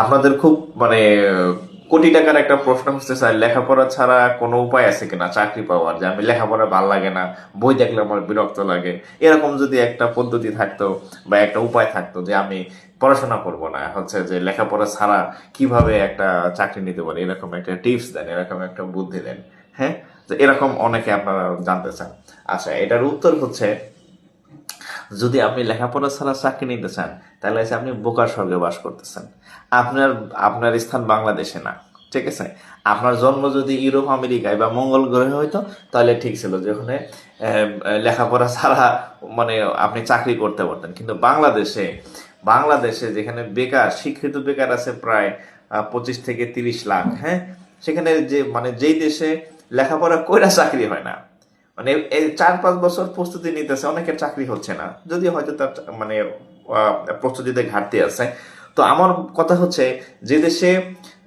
আপনাদের খুব মানে কোটি টাকার একটা প্রশ্ন হচ্ছে স্যার, লেখাপড়া ছাড়া কোনো উপায় আছে কিনা চাকরি পাওয়ার, যে আমি লেখাপড়া ভাল লাগে না, বই দেখলে আমার বিরক্ত লাগে, এরকম যদি একটা পদ্ধতি থাকতো বা একটা উপায় থাকতো যে আমি পড়াশোনা করব না, হচ্ছে যে লেখাপড়া ছাড়া কিভাবে একটা চাকরি নিতে পারি, এরকম একটা টিপস দেন, এরকম একটা বুদ্ধি দেন। হ্যাঁ, তো এরকম অনেকে আপনারা জানতে চান। আচ্ছা, এটার উত্তর হচ্ছে, যদি আপনি লেখাপড়া ছাড়া চাকরি নিতে চান, তাহলে হচ্ছে আপনি বোকার স্বর্গে বাস করতেছেন। আপনার আপনার স্থান বাংলাদেশে না। ঠিক আছে, আপনার জন্ম যদি ইউরোপ আমেরিকায় বা মঙ্গল গ্রহে হইতো, তাহলে ঠিক ছিল, যে ওখানে লেখাপড়া ছাড়া মানে আপনি চাকরি করতে পারতেন। কিন্তু বাংলাদেশে যেখানে বেকার, শিক্ষিত বেকার আছে প্রায় 25 থেকে 30 লাখ। হ্যাঁ, সেখানে যে মানে যেই দেশে লেখাপড়া কইরা চাকরি হয় না, মানে এই 4-5 বছর প্রস্তুতি নিতেছে, অনেকের চাকরি হচ্ছে না, যদিও হয়তো তার মানে প্রস্তুতিতে ঘাটতি আছে। তো আমার কথা হচ্ছে, যে দেশে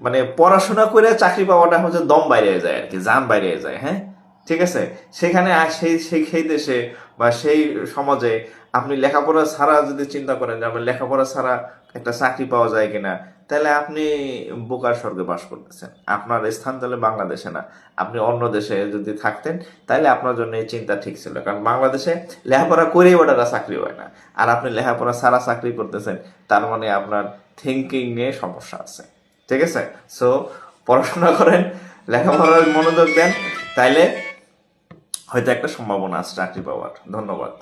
মানে পড়াশোনা করে চাকরি পাওয়াটা হচ্ছে দম বাইরে যায় আর কি, জান বাইরে যায়। হ্যাঁ, ঠিক আছে, সেখানে সেই সেই সেই দেশে বা সেই সমাজে আপনি লেখাপড়া ছাড়া যদি চিন্তা করেন যে আমার লেখাপড়া ছাড়া একটা চাকরি পাওয়া যায় কিনা, তাহলে আপনি বোকার স্বর্গে বাস করতেছেন। আপনার স্থান তাহলে বাংলাদেশে না, আপনি অন্য দেশে যদি থাকতেন, তাহলে আপনার জন্য এই চিন্তা ঠিক ছিল। কারণ বাংলাদেশে লেখাপড়া করেই ওটা চাকরি হয় না, আর আপনি লেখাপড়া ছাড়া চাকরি করতেছেন, তার মানে আপনার থিঙ্কিং এ সমস্যা আছে। ঠিক আছে, সো পড়াশোনা করেন, লেখাপড়ার মনোযোগ দেন, তাইলে হয়তো একটা সম্ভাবনা আছে চাকরি পাওয়ার। ধন্যবাদ।